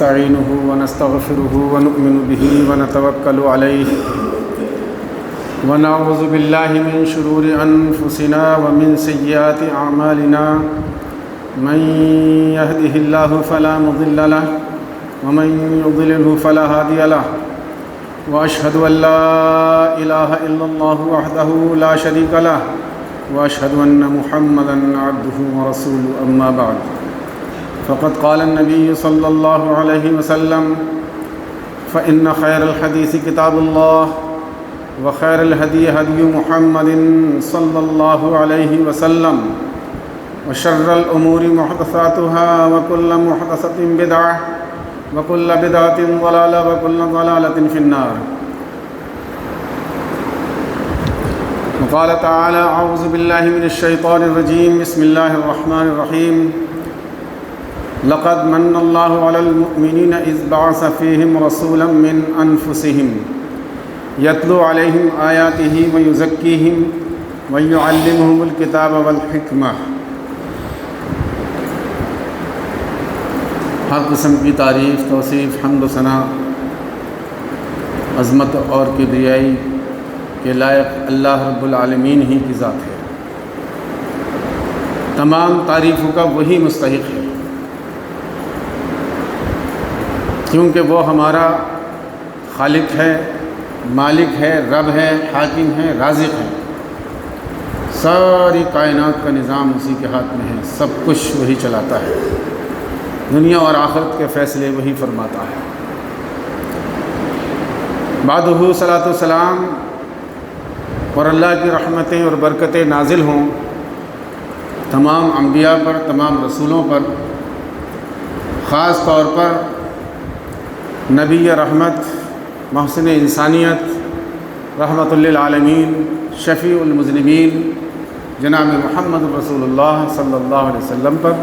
ونستعينه ونستغفره ونؤمن به ونتوكل عليه ونعوذ بالله من شرور أنفسنا ومن سيئات أعمالنا من يهده الله فلا مضل له ومن يضلله فلا هادي له وأشهد أن لا إله إلا الله وحده لا شريك له وأشهد أن محمدًا عبده ورسوله أما بعد فقد قال النبي صلى الله عليه وسلم فإن خير الحديث كتاب الله وخير الهدي هدي محمد صلى الله عليه وسلم وشر الأمور محدثاتها وكل محدثة بدعة وكل بدعة ضلالة وكل ضلالة في النار. وقال تعالى أعوذ بالله من الشيطان الرجيم بسم الله الرحمن الرحيم لقد من الله على المؤمنين إذ بعث فيهم رسولا من أنفسهم يتلو عليهم آياته ويزكيهم ويعلمهم الكتاب والحكمة. ہر قسم کی تعریف، توصیف، حمد و ثنا عظمت اور کبریائی کے لائق اللہ رب العالمین ہی کی ذات ہے. تمام تعریفوں کا وہی مستحق ہے، کیونکہ وہ ہمارا خالق ہے، مالک ہے، رب ہے، حاکم ہے، رازق ہے. ساری کائنات کا نظام اسی کے ہاتھ میں ہے، سب کچھ وہی چلاتا ہے، دنیا اور آخرت کے فیصلے وہی فرماتا ہے. بعدہ صلاۃ والسلام اور اللہ کی رحمتیں اور برکتیں نازل ہوں تمام انبیاء پر، تمام رسولوں پر، خاص طور پر نبی رحمت، محسن انسانیت، رحمت للعالمین، شفیع المذنبین جناب محمد رسول اللہ صلی اللہ علیہ وسلم پر،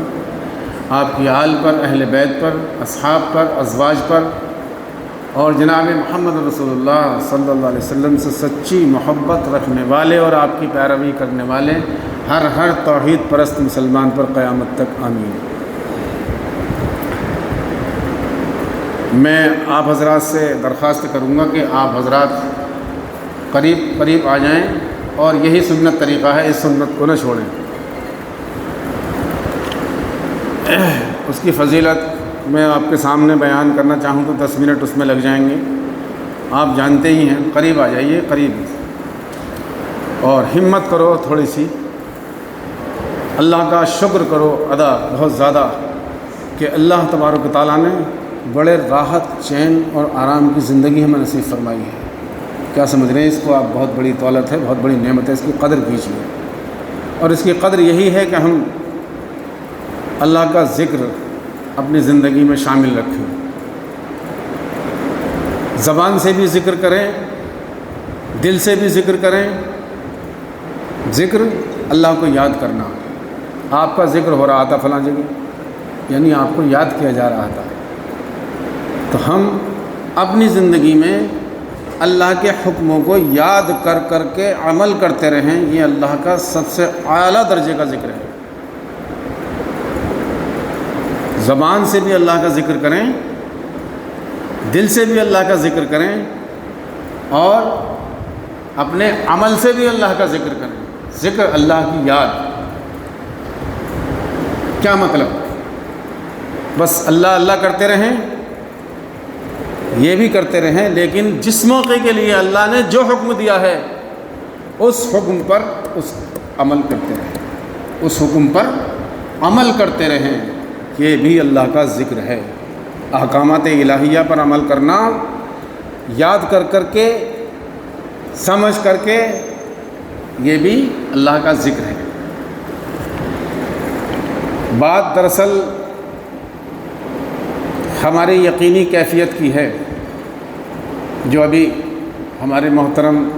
آپ کی آل پر، اہل بیت پر، اصحاب پر، ازواج پر، اور جناب محمد رسول اللہ صلی اللہ علیہ وسلم سے سچی محبت رکھنے والے اور آپ کی پیروی کرنے والے ہر توحید پرست مسلمان پر قیامت تک آمین. میں آپ حضرات سے درخواست کروں گا کہ آپ حضرات قریب آ جائیں اور یہی سنت طریقہ ہے، اس سنت کو نہ چھوڑیں. اس کی فضیلت میں آپ کے سامنے بیان کرنا چاہوں تو 10 منٹ اس میں لگ جائیں گے. آپ جانتے ہی ہیں، قریب آ جائیے، قریب، اور ہمت کرو تھوڑی سی، اللہ کا شکر کرو ادا بہت زیادہ کہ اللہ تبارک و تعالیٰ نے بڑے راحت، چین اور آرام کی زندگی ہمیں نصیب فرمائی ہے. کیا سمجھ رہے ہیں اس کو آپ؟ بہت بڑی دولت ہے، بہت بڑی نعمت ہے، اس کی قدر کیجیے. اور اس کی قدر یہی ہے کہ ہم اللہ کا ذکر اپنی زندگی میں شامل رکھیں، زبان سے بھی ذکر کریں، دل سے بھی ذکر کریں. ذکر اللہ کو یاد کرنا. آپ کا ذکر ہو رہا تھا فلاں جگہ، یعنی آپ کو یاد کیا جا رہا تھا، تو ہم اپنی زندگی میں اللہ کے حکموں کو یاد کر کے عمل کرتے رہیں. یہ اللہ کا سب سے اعلیٰ درجے کا ذکر ہے. زبان سے بھی اللہ کا ذکر کریں، دل سے بھی اللہ کا ذکر کریں، اور اپنے عمل سے بھی اللہ کا ذکر کریں. ذکر اللہ کی یاد. کیا مطلب؟ بس اللہ اللہ کرتے رہیں، یہ بھی کرتے رہیں، لیکن جس موقع کے لیے اللہ نے جو حکم دیا ہے اس حکم پر عمل کرتے رہیں، اس حکم پر عمل کرتے رہیں. یہ بھی اللہ کا ذکر ہے. احکامات الہیہ پر عمل کرنا، یاد کر کے، سمجھ کر کے، یہ بھی اللہ کا ذکر ہے. بات دراصل ہماری یقینی کیفیت کی ہے، جو ابھی ہمارے محترم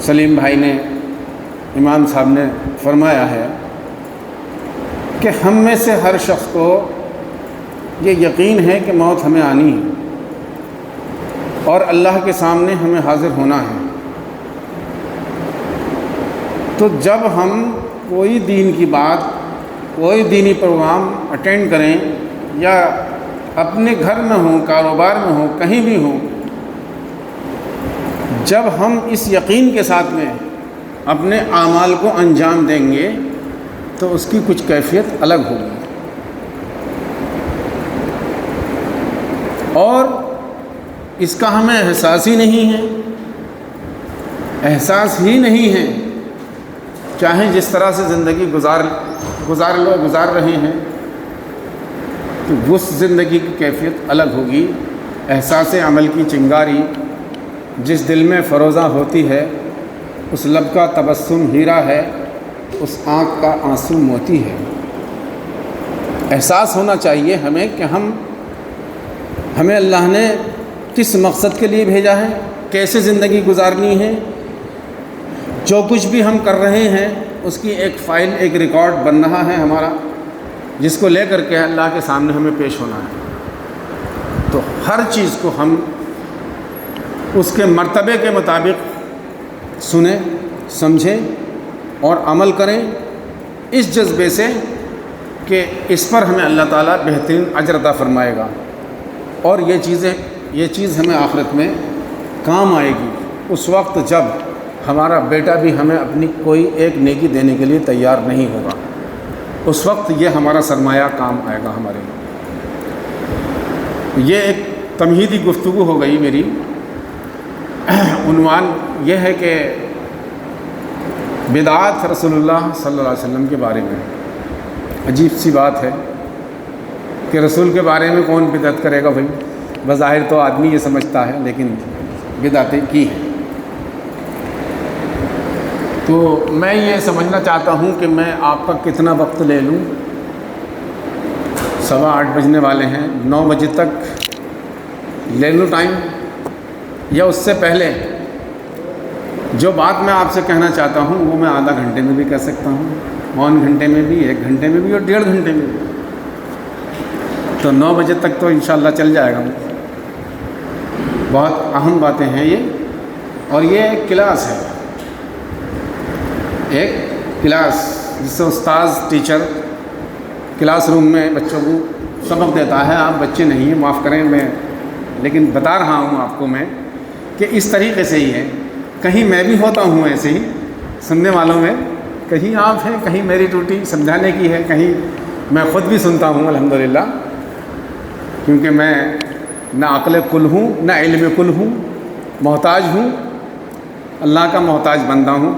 سلیم بھائی نے، امام صاحب نے فرمایا ہے کہ ہم میں سے ہر شخص کو یہ یقین ہے کہ موت ہمیں آنی ہے اور اللہ کے سامنے ہمیں حاضر ہونا ہے. تو جب ہم کوئی دین کی بات، کوئی دینی پروگرام اٹینڈ کریں یا اپنے گھر میں ہوں، کاروبار میں ہوں، کہیں بھی ہوں، جب ہم اس یقین کے ساتھ میں اپنے اعمال کو انجام دیں گے تو اس کی کچھ کیفیت الگ ہوگی، اور اس کا ہمیں احساس ہی نہیں ہے، احساس ہی نہیں ہے، چاہے جس طرح سے زندگی گزار رہے ہیں، تو اس زندگی کی کیفیت الگ ہوگی۔ احساس عمل کی چنگاری جس دل میں فروزہ ہوتی ہے، اس لب کا تبسم ہیرا ہے، اس آنکھ کا آنسو موتی ہے۔ احساس ہونا چاہیے ہمیں کہ ہمیں اللہ نے کس مقصد کے لیے بھیجا ہے، کیسے زندگی گزارنی ہے، جو کچھ بھی ہم کر رہے ہیں اس کی ایک فائل، ایک ریکارڈ بن رہا ہے ہمارا، جس کو لے کر کے اللہ کے سامنے ہمیں پیش ہونا ہے۔ تو ہر چیز کو ہم اس کے مرتبے کے مطابق سنیں، سمجھیں اور عمل کریں، اس جذبے سے کہ اس پر ہمیں اللہ تعالیٰ بہترین اجر عطا فرمائے گا، اور یہ چیز ہمیں آخرت میں کام آئے گی، اس وقت جب ہمارا بیٹا بھی ہمیں اپنی کوئی ایک نیکی دینے کے لیے تیار نہیں ہوگا، اس وقت یہ ہمارا سرمایہ کام آئے گا ہمارے لیے۔ یہ ایک تمہیدی گفتگو ہو گئی میری۔ عنوان یہ ہے کہ بدعات رسول اللہ صلی اللہ علیہ وسلم کے بارے میں۔ عجیب سی بات ہے کہ رسول کے بارے میں کون بدعت کرے گا بھائی؟ بظاہر تو آدمی یہ سمجھتا ہے، لیکن بدعتیں کی ہیں۔ تو میں یہ سمجھنا چاہتا ہوں کہ میں آپ کا کتنا وقت لے لوں۔ 8:15 بجنے والے ہیں، 9 بجے تک لے لوں ٹائم، یا اس سے پہلے؟ جو بات میں آپ سے کہنا چاہتا ہوں وہ میں آدھا گھنٹے میں بھی کہہ سکتا ہوں، 1 گھنٹے میں بھی، 1 گھنٹے میں بھی، اور 1.5 گھنٹے میں بھی۔ تو 9 بجے تک تو انشاءاللہ چل جائے گا۔ بہت اہم باتیں ہیں یہ، اور یہ ایک کلاس ہے، ایک کلاس جس سے استاذ ٹیچر کلاس روم میں بچوں کو سبق دیتا ہے۔ آپ بچے نہیں ہیں، معاف کریں، لیکن بتا رہا ہوں آپ کو میں کہ اس طریقے سے ہی ہے۔ کہیں میں بھی ہوتا ہوں ایسے ہی سننے والوں میں، کہیں آپ ہیں، کہیں میری ڈیوٹی سمجھانے کی ہے، کہیں میں خود بھی سنتا ہوں الحمدللہ، کیونکہ میں نہ عقل کل ہوں نہ علم کل ہوں، محتاج ہوں، اللہ کا محتاج بندہ ہوں۔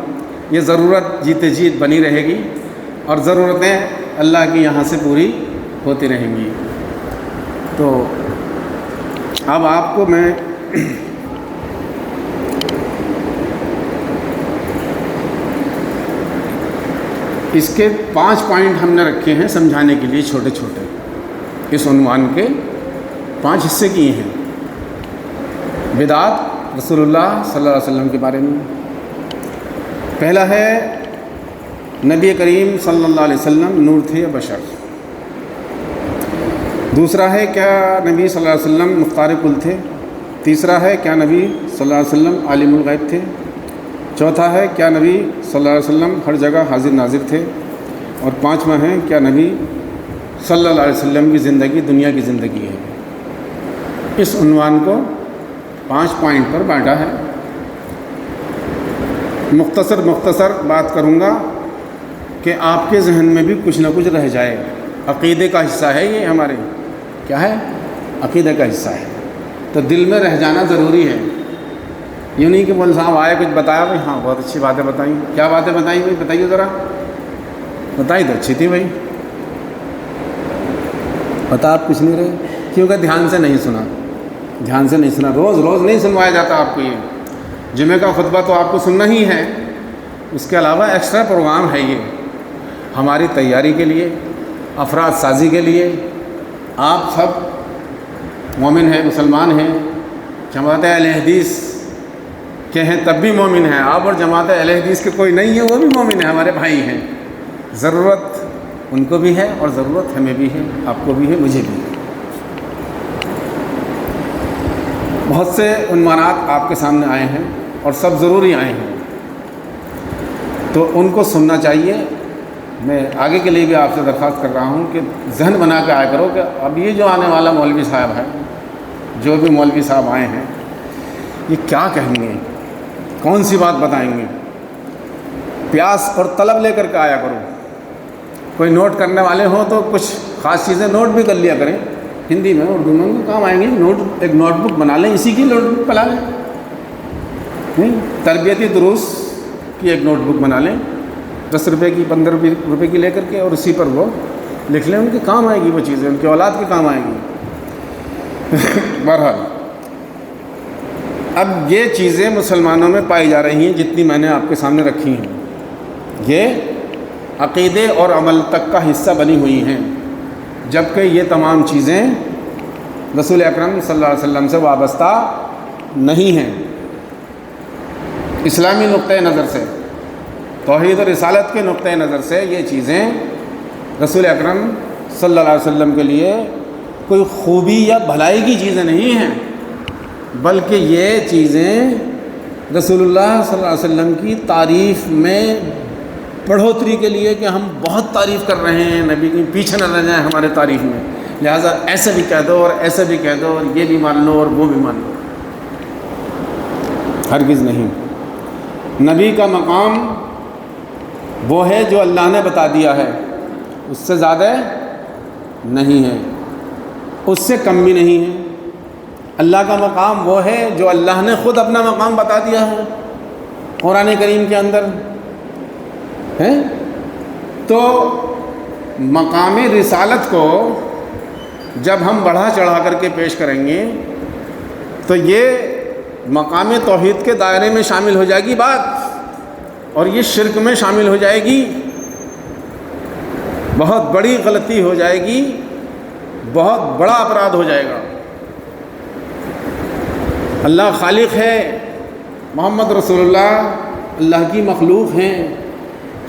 یہ ضرورت جیتے جیت بنی رہے گی، اور ضرورتیں اللہ کی یہاں سے پوری ہوتی رہیں گی۔ تو اب آپ کو میں اس کے 5 پوائنٹ ہم نے رکھے ہیں سمجھانے کے لیے، چھوٹے چھوٹے، اس عنوان کے 5 حصے کیے ہیں۔ بدعات رسول اللہ صلی اللہ علیہ وسلم کے بارے میں۔ پہلا ہے نبی کریم صلی اللہ علیہ وسلم نور تھے یا بشر؟ دوسرا ہے کیا نبی صلی اللہ علیہ وسلم مختار کل تھے؟ تیسرا ہے کیا نبی صلی اللہ علیہ وسلم عالم الغیب تھے؟ چوتھا ہے کیا نبی صلی اللہ علیہ وسلم ہر جگہ حاضر ناظر تھے؟ اور 5واں ہے کیا نبی صلی اللہ علیہ وسلم کی زندگی دنیا کی زندگی ہے؟ اس عنوان کو 5 پوائنٹ پر بانٹا ہے۔ مختصر بات کروں گا کہ آپ کے ذہن میں بھی کچھ نہ کچھ رہ جائے۔ عقیدے کا حصہ ہے یہ، ہمارے کیا ہے؟ عقیدے کا حصہ ہے، تو دل میں رہ جانا ضروری ہے۔ یوں نہیں کہ مول صاحب آئے کچھ بتایا بھائی، ہاں بہت اچھی باتیں بتائیں، کیا باتیں بتائیں بھائی؟ بتائیے ذرا، بتائی تو اچھی تھی بھائی، بتا آپ کچھ نہیں رہے، کیونکہ دھیان سے نہیں سنا، روز نہیں سنوایا جاتا آپ کو۔ یہ جمعہ کا خطبہ تو آپ کو سننا ہی ہے، اس کے علاوہ ایکسٹرا پروگرام ہے یہ ہماری تیاری کے لیے، افراد سازی کے لیے۔ آپ سب مومن ہیں، مسلمان ہیں، جماعت اہل حدیث کے ہیں تب بھی مومن ہیں آپ، اور جماعت اہل حدیث کے کوئی نہیں ہے وہ بھی مومن ہیں، ہمارے بھائی ہیں۔ ضرورت ان کو بھی ہے اور ضرورت ہمیں بھی ہے، آپ کو بھی ہے، مجھے بھی ہے۔ بہت سے عنوانات آپ کے سامنے آئے ہیں اور سب ضروری آئے ہیں، تو ان کو سننا چاہیے، میں آگے کے لیے بھی آپ سے درخواست کر رہا ہوں کہ ذہن بنا کے آیا کرو کہ اب یہ جو آنے والا مولوی صاحب ہے، جو بھی مولوی صاحب آئے ہیں، یہ کیا کہیں گے، کون سی بات بتائیں گے۔ پیاس اور طلب لے کر کے آیا کرو۔ کوئی نوٹ کرنے والے ہوں تو کچھ خاص چیزیں نوٹ بھی کر لیا کریں، ہندی میں اردو میں کام آئیں گے۔ ایک نوٹ بک بنا لیں، اسی کی نوٹ بک بنا لیں، تربیتی دروس کی ایک نوٹ بک بنا لیں، 10 روپے کی 15 روپے کی لے کر کے، اور اسی پر وہ لکھ لیں، ان کے کام آئے گی وہ چیزیں، ان کی اولاد کے کام آئے گی۔ بہرحال اب یہ چیزیں مسلمانوں میں پائی جا رہی ہیں جتنی میں نے آپ کے سامنے رکھی ہیں، یہ عقیدے اور عمل تک کا حصہ بنی ہوئی ہیں، جبکہ یہ تمام چیزیں رسول اکرم صلی اللہ علیہ وسلم سے وابستہ نہیں ہیں۔ اسلامی نقطۂ نظر سے، توحید اور رسالت کے نقطۂ نظر سے یہ چیزیں رسول اکرم صلی اللہ علیہ وسلم کے لیے کوئی خوبی یا بھلائی کی چیزیں نہیں ہیں، بلکہ یہ چیزیں رسول اللہ صلی اللہ علیہ وسلم کی تعریف میں بڑھوتری کے لیے کہ ہم بہت تعریف کر رہے ہیں نبی کی، پیچھے نہ رہ جائیں ہمارے تعریف میں، لہٰذا ایسے بھی کہہ دو اور ایسے بھی کہہ دو اور یہ بھی مان لو اور وہ بھی مان لو۔ ہرگز نہیں۔ نبی کا مقام وہ ہے جو اللہ نے بتا دیا ہے، اس سے زیادہ نہیں ہے، اس سے کم بھی نہیں ہے۔ اللہ کا مقام وہ ہے جو اللہ نے خود اپنا مقام بتا دیا ہے قرآن کریم کے اندر ہے۔ تو مقام رسالت کو جب ہم بڑھا چڑھا کر کے پیش کریں گے تو یہ مقام توحید کے دائرے میں شامل ہو جائے گی بات، اور یہ شرک میں شامل ہو جائے گی، بہت بڑی غلطی ہو جائے گی، بہت بڑا اپرادھ ہو جائے گا۔ اللہ خالق ہے، محمد رسول اللہ اللہ کی مخلوق ہیں،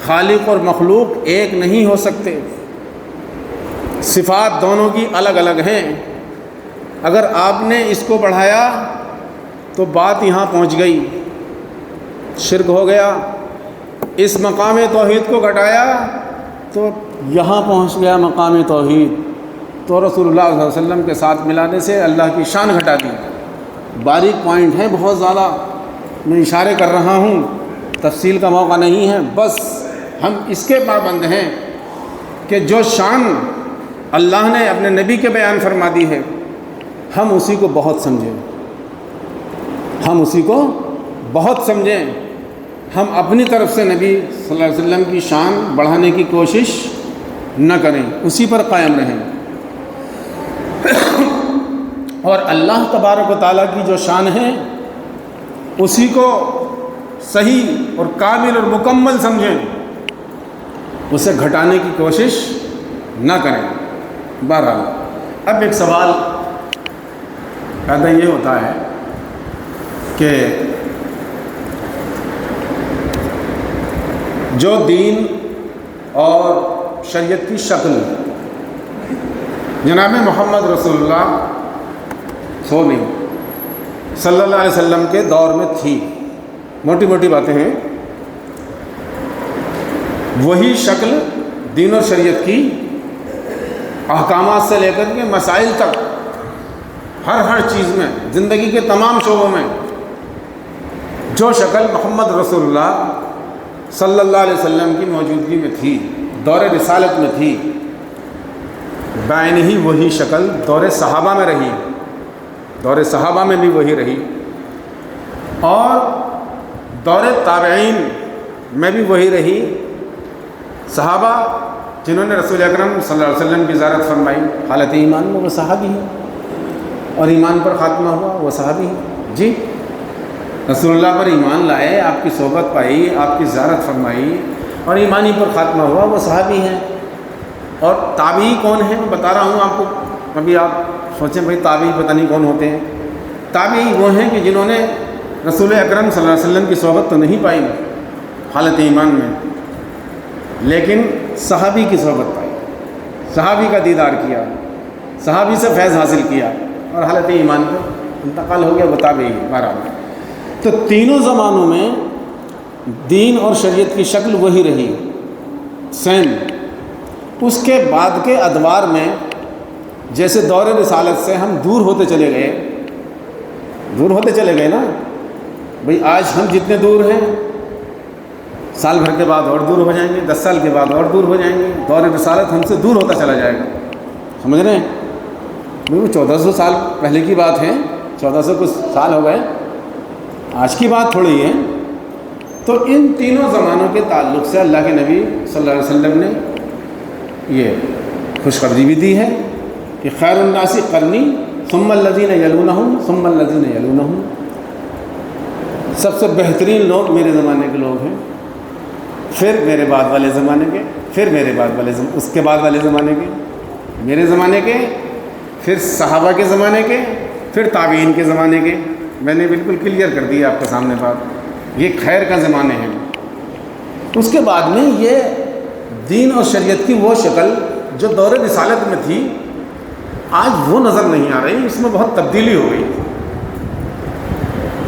خالق اور مخلوق ایک نہیں ہو سکتے، صفات دونوں کی الگ الگ ہیں۔ اگر آپ نے اس کو بڑھایا تو بات یہاں پہنچ گئی، شرک ہو گیا، اس مقام توحید کو گھٹایا تو یہاں پہنچ گیا مقام توحید، تو رسول اللہ صلی اللہ علیہ وسلم کے ساتھ ملانے سے اللہ کی شان گھٹا دی۔ باریک پوائنٹ ہے بہت زیادہ، میں اشارے کر رہا ہوں، تفصیل کا موقع نہیں ہے، بس ہم اس کے پابند ہیں کہ جو شان اللہ نے اپنے نبی کے بیان فرما دی ہے، ہم اسی کو بہت سمجھیں، ہم اسی کو بہت سمجھیں، ہم اپنی طرف سے نبی صلی اللہ علیہ وسلم کی شان بڑھانے کی کوشش نہ کریں، اسی پر قائم رہیں، اور اللہ تبارک و تعالیٰ کی جو شان ہے اسی کو صحیح اور کامل اور مکمل سمجھیں، اسے گھٹانے کی کوشش نہ کریں۔ بہرحال اب ایک سوال پیدا یہ ہوتا ہے کہ جو دین اور شریعت کی شکل جناب محمد رسول اللہ صلی اللہ علیہ وسلم کے دور میں تھی، موٹی موٹی باتیں ہیں، وہی شکل دین اور شریعت کی احکامات سے لے کر کے مسائل تک، ہر چیز میں، زندگی کے تمام شعبوں میں جو شکل محمد رسول اللہ صلی اللہ علیہ وسلم کی موجودگی میں تھی، دور رسالت میں تھی، بعین ہی وہی شکل دور صحابہ میں رہی، دور صحابہ میں بھی وہی رہی، اور دور تابعین میں بھی وہی رہی۔ صحابہ جنہوں نے رسول اکرم صلی اللہ علیہ وسلم کی زیارت فرمائی، حالت ایمان میں وہ صحابی ہیں، اور ایمان پر خاتمہ ہوا وہ صحابی ہیں۔ جی، رسول اللہ پر ایمان لائے، آپ کی صحبت پائی، آپ کی زیارت فرمائی اور ایمانی پر خاتمہ ہوا، وہ صحابی ہیں۔ اور تابعی کون ہیں، میں بتا رہا ہوں آپ کو، ابھی آپ سوچیں بھائی تابعی پتہ نہیں کون ہوتے ہیں۔ تابعی وہ ہیں کہ جنہوں نے رسول اکرم صلی اللہ علیہ وسلم کی صحبت تو نہیں پائی حالت ایمان میں، لیکن صحابی کی صحبت پائی، صحابی کا دیدار کیا، صحابی سے فیض حاصل کیا، اور حالت ایمان پہ انتقال ہو گیا، وہ تابعی ہے۔ بہرحال تو تینوں زمانوں میں دین اور شریعت کی شکل وہی رہی، سین اس کے بعد کے ادوار میں جیسے دور رسالت سے ہم دور ہوتے چلے گئے نا بھئی، آج ہم جتنے دور ہیں سال بھر کے بعد اور دور ہو جائیں گے، 10 سال کے بعد اور دور ہو جائیں گے، دور رسالت ہم سے دور ہوتا چلا جائے گا. سمجھ رہے ہیں؟ وہ 1400 سال پہلے کی بات ہے، 1400 کچھ سال ہو گئے، آج کی بات تھوڑی ہے. تو ان تینوں زمانوں کے تعلق سے اللہ کے نبی صلی اللہ علیہ وسلم نے یہ خوشخبری بھی دی ہے کہ خیر الناس قرنی ثم الذین یلونہم ثم الذین یلونہم، سب سے بہترین لوگ میرے زمانے کے لوگ ہیں، پھر میرے بعد والے زمانے کے، پھر میرے بعد والے اس کے بعد والے زمانے کے، میرے زمانے کے، پھر صحابہ کے زمانے کے، پھر تابعین کے زمانے کے. میں نے بالکل کلیئر کر دی آپ کے سامنے بات، یہ خیر کا زمانے ہیں. اس کے بعد میں یہ دین اور شریعت کی وہ شکل جو دور رسالت میں تھی آج وہ نظر نہیں آ رہی، اس میں بہت تبدیلی ہو گئی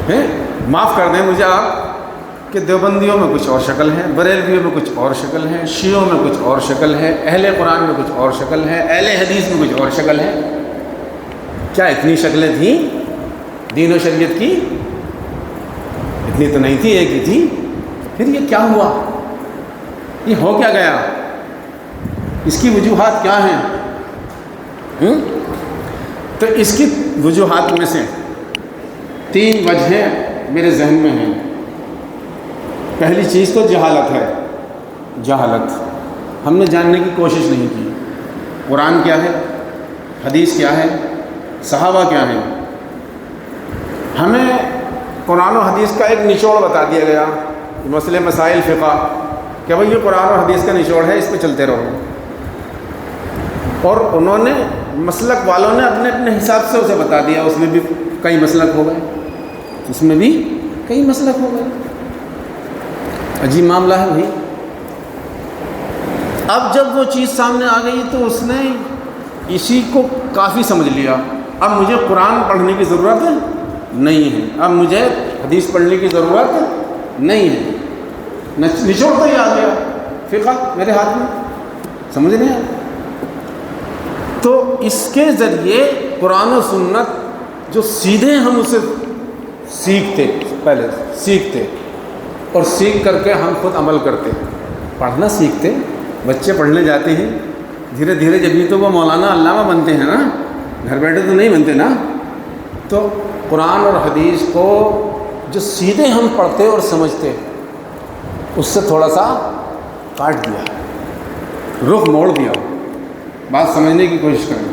ہے. معاف کر دیں مجھے آپ کہ دیوبندیوں میں کچھ اور شکل ہے، بریلویوں میں کچھ اور شکل ہے، شیعوں میں کچھ اور شکل ہے، اہل قرآن میں کچھ اور شکل ہے، اہل حدیث میں کچھ اور شکل ہے. کیا اتنی شکلیں تھیں دین و شریعت کی؟ اتنی تو نہیں تھی، ایک ہی تھی. پھر یہ کیا ہوا؟ یہ ہو کیا گیا؟ اس کی وجوہات کیا ہیں؟ تو اس کی وجوہات میں سے 3 وجہیں میرے ذہن میں ہیں. پہلی چیز تو جہالت ہے. جہالت، ہم نے جاننے کی کوشش نہیں کی. قرآن کیا ہے، حدیث کیا ہے، صحابہ کیا ہیں. ہمیں قرآن و حدیث کا ایک نچوڑ بتا دیا گیا، مسئلے مسائل فقہ، کہ بھئی یہ قرآن و حدیث کا نچوڑ ہے، اس پہ چلتے رہو. اور انہوں نے مسلک والوں نے اپنے اپنے حساب سے اسے بتا دیا. اس میں بھی کئی مسلک ہو گئے، عجیب معاملہ ہے بھائی. اب جب وہ چیز سامنے آ گئی تو اس نے اسی کو کافی سمجھ لیا. اب مجھے قرآن پڑھنے کی ضرورت نہیں ہے، اب مجھے حدیث پڑھنے کی ضرورت نہیں ہے. نچوڑ تو ہی آ گیا، فقہ میرے ہاتھ میں. سمجھ رہے ہیں؟ تو اس کے ذریعے قرآن و سنت جو سیدھے ہم اسے سیکھتے اور سیکھ کر کے ہم خود عمل کرتے، پڑھنا سیکھتے. بچے پڑھنے جاتے ہیں دھیرے دھیرے، جب بھی تو وہ مولانا علامہ بنتے ہیں نا، گھر بیٹھے تو نہیں بنتے نا. تو قرآن اور حدیث کو جو سیدھے ہم پڑھتے اور سمجھتے، اس سے تھوڑا سا کاٹ دیا، رخ موڑ دیا، بات سمجھنے کی کوشش کریں.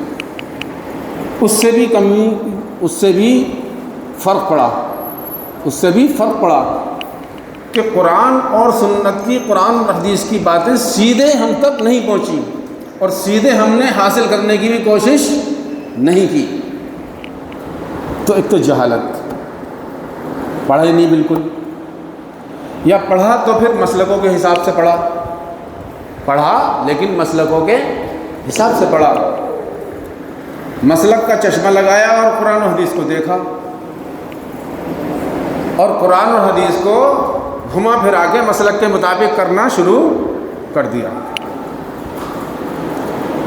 اس سے بھی کمی، اس سے بھی فرق پڑا کہ قرآن اور سنت کی، قرآن اور حدیث کی باتیں سیدھے ہم تک نہیں پہنچی اور سیدھے ہم نے حاصل کرنے کی بھی کوشش نہیں کی. تو ایک تو جہالت، پڑھا ہی نہیں بالکل، یا پڑھا تو پھر مسلکوں کے حساب سے پڑھا لیکن مسلکوں کے حساب سے پڑھا. مسلک کا چشمہ لگایا اور قرآن و حدیث کو دیکھا، اور قرآن و حدیث کو گھما پھرا کے مسلک کے مطابق کرنا شروع کر دیا.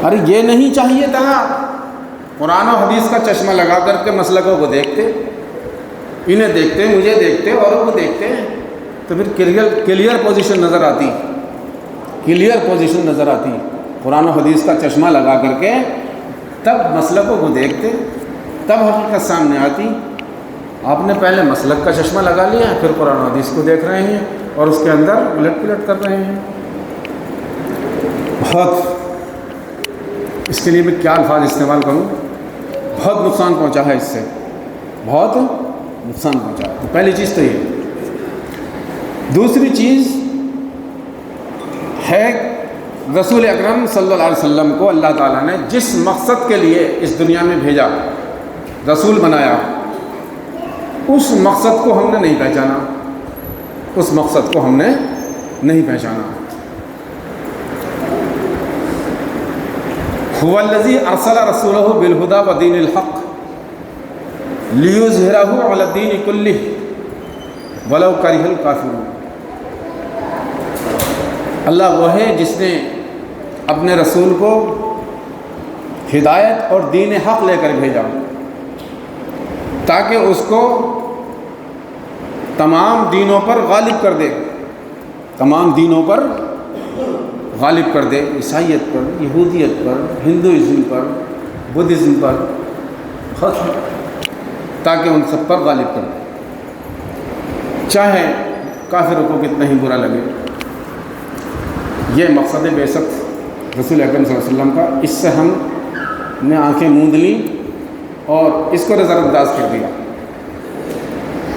ارے یہ نہیں چاہیے تھا. قرآن و حدیث کا چشمہ لگا کر کے مسلکوں کو دیکھتے، انہیں دیکھتے، مجھے دیکھتے، اوروں کو دیکھتے، تو پھر کلیئر پوزیشن نظر آتی. قرآن و حدیث کا چشمہ لگا کر کے تب مسلکوں کو دیکھتے، تب حقیقت سامنے آتی. آپ نے پہلے مسلک کا چشمہ لگا لیا، پھر قرآن و حدیث کو دیکھ رہے ہیں اور اس کے اندر الٹ پلٹ کر رہے ہیں. اس کے لیے میں کیا الفاظ استعمال کروں، بہت نقصان پہنچا ہے، اس سے بہت نقصان پہنچا ہے. تو پہلی چیز تو یہ. دوسری چیز ہے رسول اکرم صلی اللہ علیہ وسلم کو اللہ تعالیٰ نے جس مقصد کے لیے اس دنیا میں بھیجا، رسول بنایا، اس مقصد کو ہم نے نہیں پہچانا. هو الذی ارسل رسولہ بالہدی ودین الحق لیظہرہ علی الدین کلہ ولو کرہ الکافرون. اللہ وہ ہے جس نے اپنے رسول کو ہدایت اور دین حق لے کر بھیجا تاکہ اس کو تمام دینوں پر غالب کر دے، تمام دینوں پر غالب کر دے، عیسائیت پر، یہودیت پر، ہندوازم پر، بدھزم پر، تاکہ ان سب پر غالب کر دے، چاہے کافروں کو کتنا ہی برا لگے۔ یہ مقصد بعثت رسول اکرم صلی اللہ علیہ وسلم کا۔ اس سے ہم نے آنکھیں موند لیں اور اس کو نظر انداز کر دیا،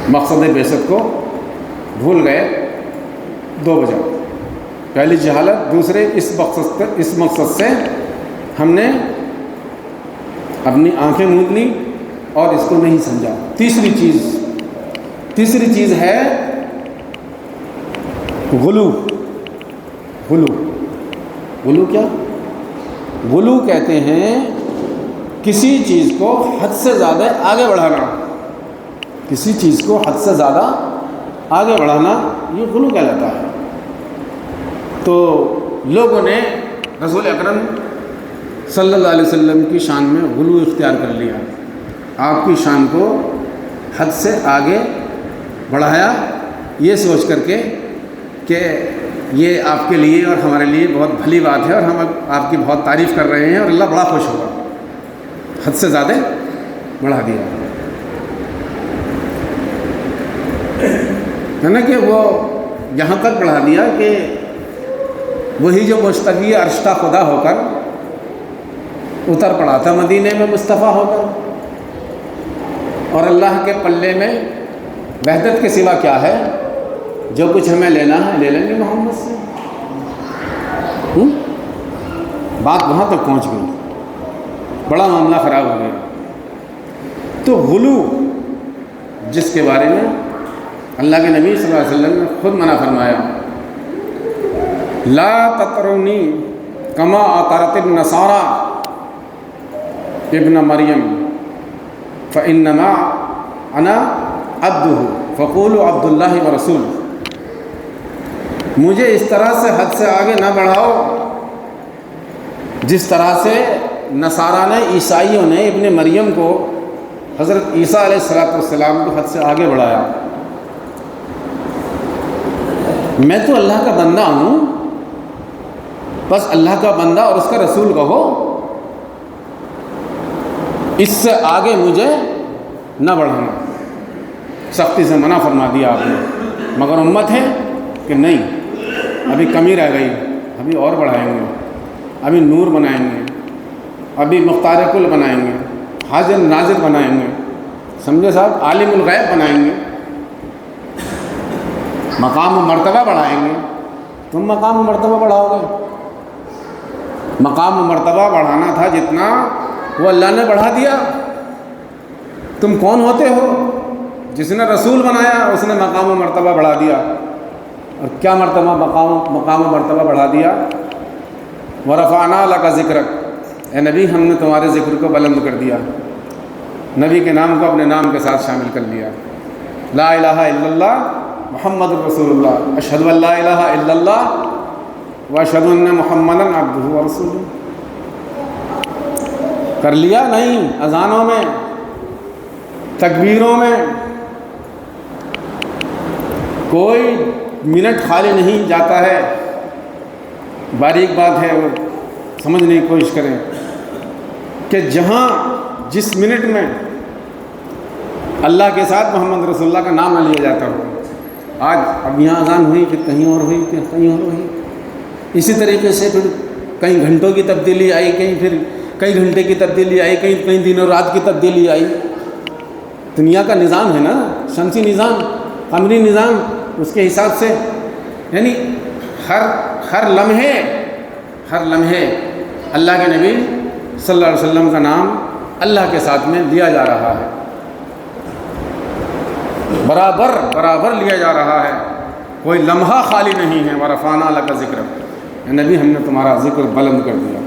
مقصد بعثت کو بھول گئے دو وجہ، پہلی جہالت، دوسرے اس مقصد سے ہم نے اپنی آنکھیں موند لی اور اس کو نہیں سمجھا۔ تیسری چیز ہے غلو۔ غلو کیا؟ غلو کہتے ہیں کسی چیز کو حد سے زیادہ آگے بڑھانا، کسی چیز کو حد سے زیادہ آگے بڑھانا، یہ غلو کہلاتا ہے۔ تو لوگوں نے رسول اکرم صلی اللہ علیہ وسلم کی شان میں غلو اختیار کر لیا، آپ کی شان کو حد سے آگے بڑھایا، یہ سوچ کر کے کہ یہ آپ کے لیے اور ہمارے لیے بہت بھلی بات ہے اور ہم آپ کی بہت تعریف کر رہے ہیں اور اللہ بڑا خوش ہوگا، حد سے زیادہ بڑھا دیا ہے نا، کہ وہ یہاں تک بڑھا دیا کہ وہی جو مشتقی عرش کا خدا ہو کر اتر پڑا تھا مدینے میں مصطفیٰ ہو کر، اور اللہ کے پلے میں وحدت کے سوا کیا ہے؟ جو کچھ ہمیں لینا ہے لے لیں گے محمد سے۔ بات وہاں تک پہنچ گئی، بڑا معاملہ خراب ہو گیا۔ تو غلو جس کے بارے میں اللہ کے نبی صلی اللہ علیہ وسلم نے خود منع فرمایا، لا تطرونی کما اطرت النصارى ابن مریم فانما انا عبدہ فقولوا عبد اللہ ورسولہ، مجھے اس طرح سے حد سے آگے نہ بڑھاؤ جس طرح سے نصارہ نے، عیسائیوں نے ابن مریم کو، حضرت عیسیٰ علیہ السلام کو حد سے آگے بڑھایا۔ میں تو اللہ کا بندہ ہوں، بس اللہ کا بندہ اور اس کا رسول کہو، اس سے آگے مجھے نہ بڑھانا، سختی سے منع فرما دیا آپ نے۔ مگر امت ہے کہ نہیں، ابھی کمی رہ گئی، ابھی اور بڑھائیں گے، ابھی نور بنائیں گے، ابھی مختار کل بنائیں گے، حاضر ناظر بنائیں گے، سمجھے صاحب، عالم الغیب بنائیں گے، مقام و مرتبہ بڑھائیں گے۔ تم مقام و مرتبہ بڑھاؤ گے؟ مقام و مرتبہ بڑھانا تھا جتنا، وہ اللہ نے بڑھا دیا۔ تم کون ہوتے ہو؟ جس نے رسول بنایا اس نے مقام و مرتبہ بڑھا دیا۔ اور کیا مرتبہ مقام و مرتبہ بڑھا دیا؟ وَرَفَعْنَا لَكَ ذِكْرَكَ، اے نبی ہم نے تمہارے ذکر کو بلند کر دیا، نبی کے نام کو اپنے نام کے ساتھ شامل کر لیا۔ لا الہ الا اللہ محمد رسول اللہ، اشہد ان لا الہ الا اللہ واشہد ان محمدا عبدہ ورسولہ، کر لیا نہیں؟ اذانوں میں، تکبیروں میں کوئی منٹ خالی نہیں جاتا ہے۔ باریک بات ہے، وہ سمجھنے کی کوشش کریں کہ جہاں جس منٹ میں اللہ کے ساتھ محمد رسول اللہ کا نام نہ لیا جاتا ہو۔ آج اب یہاں اذان ہوئی، پھر کہیں اور ہوئی، پھر کہیں اور ہوئی، اسی طریقے سے پھر کئی گھنٹوں کی تبدیلی آئی، کہیں پھر کئی گھنٹے کی تبدیلی آئی، کئی دن اور رات کی تبدیلی آئی۔ دنیا کا نظام ہے نا، شمسی نظام، قمری نظام، اس کے حساب سے یعنی ہر لمحے اللہ کے نبی صلی اللہ علیہ وسلم کا نام اللہ کے ساتھ میں لیا جا رہا ہے، برابر لیا جا رہا ہے، کوئی لمحہ خالی نہیں ہے۔ وَرَفَعْنَا لَكَ ذِكْرَكَ، اے نبی ہم نے تمہارا ذکر بلند کر دیا۔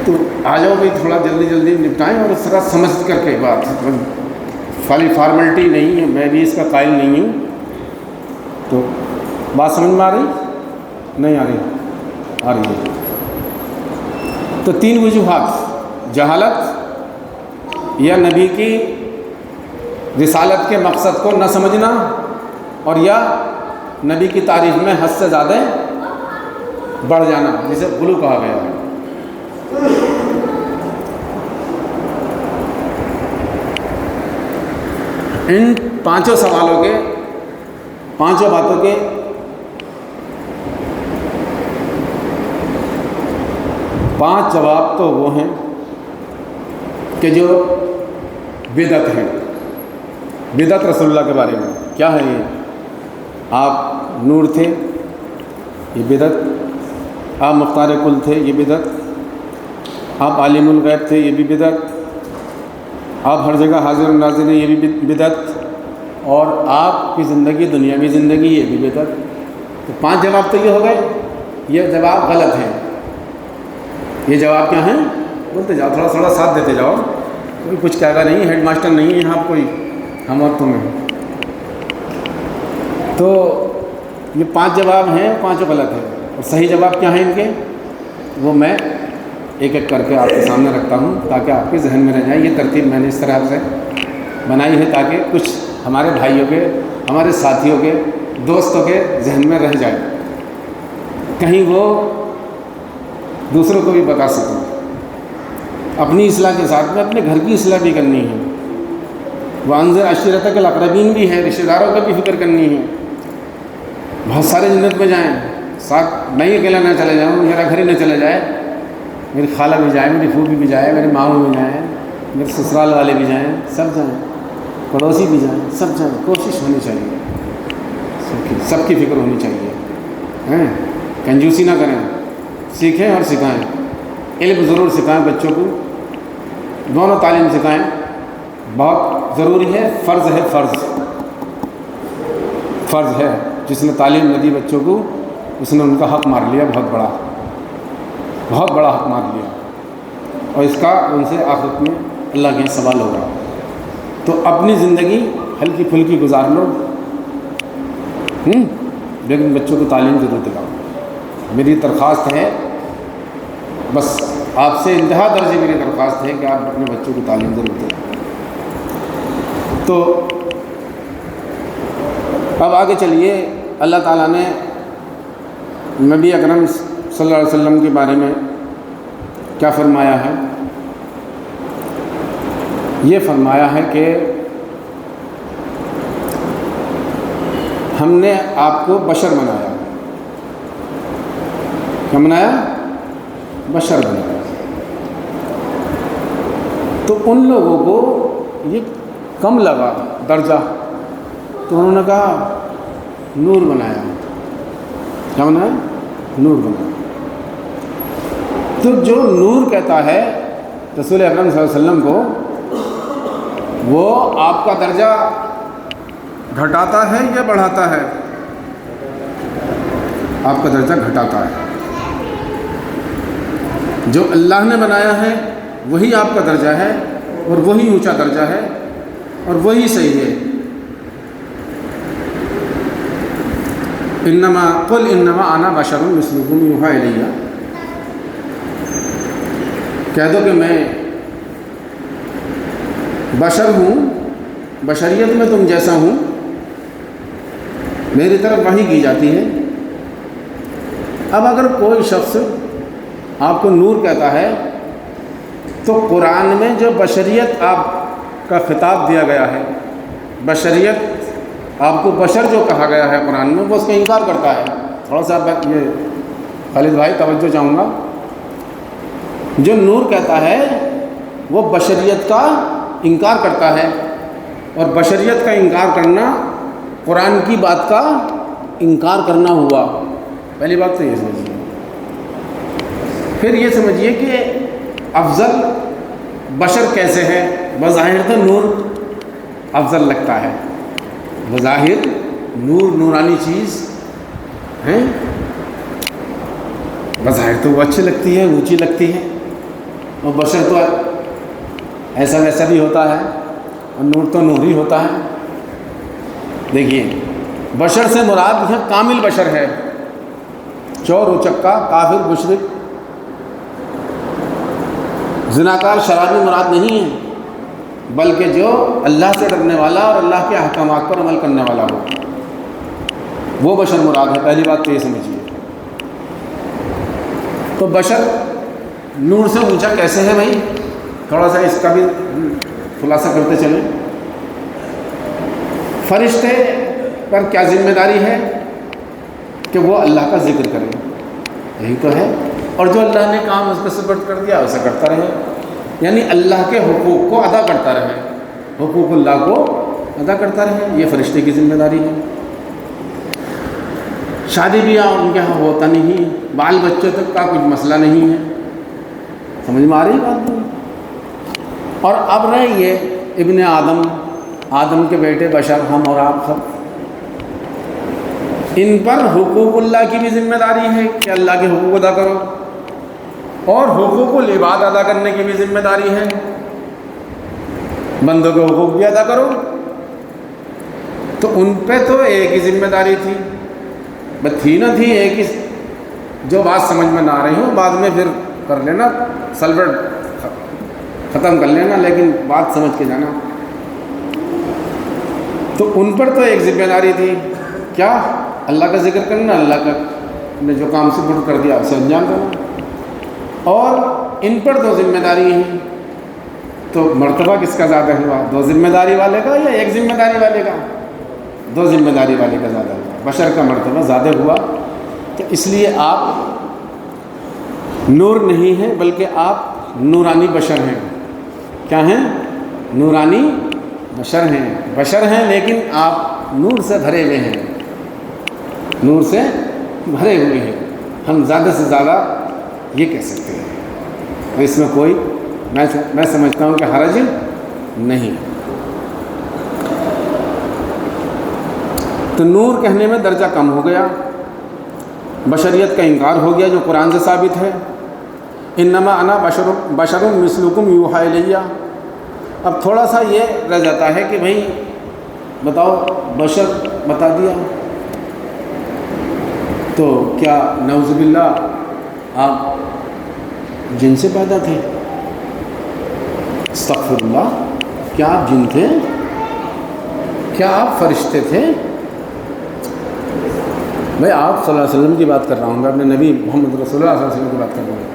تو آ جاؤ بھائی، تھوڑا جلدی نپٹائیں اور اس طرح سمجھ کر کے بات، خالی فارملٹی نہیں ہے، میں بھی اس کا قائل نہیں ہوں۔ تو بات سمجھ میں آ رہی؟ نہیں آ رہی ہے۔ تو 3 وجوہات: جہالت، یا نبی کی رسالت کے مقصد کو نہ سمجھنا، اور یا نبی کی تعریف میں حد سے زیادہ بڑھ جانا، جسے غلو کہا گیا ہے۔ ان 5 سوالوں کے، 5 باتوں کے 5 جواب تو وہ ہیں کہ جو بدعت ہیں۔ بدعت رسول اللہ کے بارے میں کیا ہے؟ یہ آپ نور تھے، یہ بدعت۔ آپ مختار کل تھے، یہ بدعت۔ آپ عالم الغیب تھے، یہ بھی بدعت۔ آپ ہر جگہ حاضر ناظر ہیں، یہ بھی بدعت۔ اور آپ کی زندگی دنیاوی زندگی، یہ بھی بدعت۔ تو 5 جواب تو یہ ہو گئے، یہ جواب غلط ہیں۔ یہ جواب کیا ہیں؟ بولتے جاؤ، تھوڑا تھوڑا ساتھ دیتے جاؤ، کوئی کچھ کہے گا نہیں، ہیڈ ماسٹر نہیں ہے یہاں کوئی، ہم اور تمہیں۔ تو یہ 5 جواب ہیں، 5 غلط ہیں۔ اور صحیح جواب کیا ہیں ان کے؟ وہ میں ایک ایک کر کے آپ کے سامنے رکھتا ہوں تاکہ آپ کے ذہن میں رہ جائیں۔ یہ ترتیب میں نے اس طرح سے بنائی ہے تاکہ کچھ ہمارے بھائیوں کے، ہمارے ساتھیوں کے، دوستوں کے ذہن میں رہ جائے، کہیں وہ دوسروں کو بھی بتا سکوں۔ اپنی اصلاح کے ساتھ میں اپنے گھر کی اصلاح بھی کرنی ہے۔ وانذر عشیرتک الاقربین بھی ہے، رشتہ داروں کا بھی فکر کرنی ہے۔ بہت سارے جنت میں جائیں، ساتھ میں ہی اکیلا نہ چلے جاؤں، میرا گھر ہی نہ چلے جائے، میری خالہ بھی جائے، میری پھوپھی بھی جائے، میرے ماموں بھی جائیں، میرے سسرال والے بھی جائیں، سب جائیں، پڑوسی بھی جائیں، سب جائیں۔ کوشش ہونی چاہیے، سب کی فکر ہونی چاہیے، کنجوسی نہ کریں، سیکھیں اور سکھائیں۔ علم ضرور سکھائیں بچوں کو، دونوں تعلیم سکھائیں، بہت ضروری ہے، فرض ہے، فرض ہے۔ جس نے تعلیم نہ دی بچوں کو، اس نے ان کا حق مار لیا، بہت بڑا حق مار لیا، اور اس کا ان سے آخرت میں اللہ کے سوال ہوگا۔ تو اپنی زندگی ہلکی پھلکی گزار لو، لیکن بچوں کو تعلیم ضرور دلاؤ۔ میری درخواست ہے، بس آپ سے انتہا درجے میری درخواست ہے کہ آپ اپنے بچوں کو تعلیم ضرور دیں۔ تو اب آگے چلیے، اللہ تعالیٰ نے نبی اکرم صلی اللہ علیہ وسلم کے بارے میں کیا فرمایا ہے؟ یہ فرمایا ہے کہ ہم نے آپ کو بشر بنایا۔ کیا بنایا؟ بشر بنایا۔ تو ان لوگوں کو یہ کم لگا درجہ، تو انہوں نے کہا نور بنایا۔ کیا بنایا؟ نور بنایا۔ تو جو نور کہتا ہے رسول اکرم صلی اللہ علیہ وسلم کو، وہ آپ کا درجہ گھٹاتا ہے یا بڑھاتا ہے؟ آپ کا درجہ گھٹاتا ہے۔ جو اللہ نے بنایا ہے وہی آپ کا درجہ ہے، اور وہی اونچا درجہ ہے، اور وہی صحیح ہے۔ قل انما انا بشر مثلکم یوحی الی، کہہ دو کہ میں بشر ہوں، بشریت میں تم جیسا ہوں، میری طرف وحی کی جاتی ہے۔ اب اگر کوئی شخص آپ کو نور کہتا ہے تو قرآن میں جو بشریت آپ کا خطاب دیا گیا ہے، بشریت آپ کو بشر جو کہا گیا ہے قرآن میں، وہ اس کا انکار کرتا ہے۔ تھوڑا سا یہ خالد بھائی توجہ چاہوں گا، جو نور کہتا ہے وہ بشریت کا انکار کرتا ہے، اور بشریت کا انکار کرنا قرآن کی بات کا انکار کرنا ہوا۔ پہلی بات تو یہ سمجھیے۔ پھر یہ سمجھیے کہ افضل بشر کیسے ہے؟ بظاہر تو نور افضل لگتا ہے، بظاہر نور نورانی چیز ہے، بظاہر تو وہ اچھی لگتی ہے، اونچی لگتی ہے، اور بشر تو ایسا ویسا بھی ہوتا ہے، اور نور تو نور ہی ہوتا ہے۔ دیکھیے، بشر سے مراد ہے کامل بشر ہے، چور اچکا کافر مشرک زناکار شرابی مراد نہیں ہے، بلکہ جو اللہ سے ڈرنے والا اور اللہ کے احکامات پر عمل کرنے والا ہو وہ بشر مراد ہے۔ پہلی بات تو یہ سمجھیے۔ تو بشر نور سے اونچا کیسے ہے بھائی؟ تھوڑا سا اس کا بھی خلاصہ کرتے چلیں۔ فرشتے پر کیا ذمہ داری ہے کہ وہ اللہ کا ذکر کریں، یہی تو ہے، اور جو اللہ نے کام اس کو سپرد کر دیا اسے کرتا رہے، یعنی اللہ کے حقوق کو ادا کرتا رہے، حقوق اللہ کو ادا کرتا رہے، یہ فرشتے کی ذمہ داری ہے۔ شادی بیاہ ان کے ہاں ہوتا نہیں، بال بچوں تک کا کچھ مسئلہ نہیں ہے، سمجھ میں آ رہی بات نہیں؟ اور اب رہے یہ ابن آدم کے بیٹے بشر، ہم اور آپ سب، ان پر حقوق اللہ کی بھی ذمہ داری ہے کہ اللہ کے حقوق ادا کرو، اور حقوق العباد ادا کرنے کی بھی ذمہ داری ہے، بندوں کے حقوق بھی ادا کرو۔ تو ان پہ تو ایک ہی ذمہ داری تھی، بس تھی نہ تھی ایک ہی، جو بات سمجھ میں نہ آ رہی ہو بعد میں پھر کر لینا، سلبٹ ختم کر لینا، لیکن بات سمجھ کے جانا۔ تو ان پر تو ایک ذمہ داری تھی، کیا؟ اللہ کا ذکر کرنا، اللہ کا نے جو کام سپرد کر دیا اسے انجام دینا، اور ان پر دو ذمہ داری ہیں۔ تو مرتبہ کس کا زیادہ ہوا؟ دو ذمہ داری والے کا یا ایک ذمہ داری والے کا؟ دو ذمہ داری والے کا زیادہ ہوا، بشر کا مرتبہ زیادہ ہوا۔ تو اس لیے آپ نور نہیں ہیں بلکہ آپ نورانی بشر ہیں۔ کیا ہیں؟ نورانی بشر ہیں لیکن آپ نور سے بھرے ہوئے ہیں، نور سے بھرے ہوئے ہیں، ہم زیادہ سے زیادہ یہ کہہ سکتے ہیں، اور اس میں کوئی میں سمجھتا ہوں کہ حرج نہیں۔ تو نور کہنے میں درجہ کم ہو گیا، بشریت کا انکار ہو گیا جو قرآن سے ثابت ہے، انما انا بشر مثلکم یوحی الیہ۔ اب تھوڑا سا یہ رہ جاتا ہے کہ بھائی بتاؤ، بشر بتا دیا تو کیا نعوذ باللہ آپ جن سے پیدا تھے؟ استغفر اللہ، کیا آپ جن تھے؟ کیا آپ فرشتے تھے؟ میں آپ صلی اللہ علیہ وسلم کی بات کر رہا ہوں، میں اپنے نبی محمد رسول اللہ صلی اللہ علیہ وسلم کی بات کر رہا ہوں۔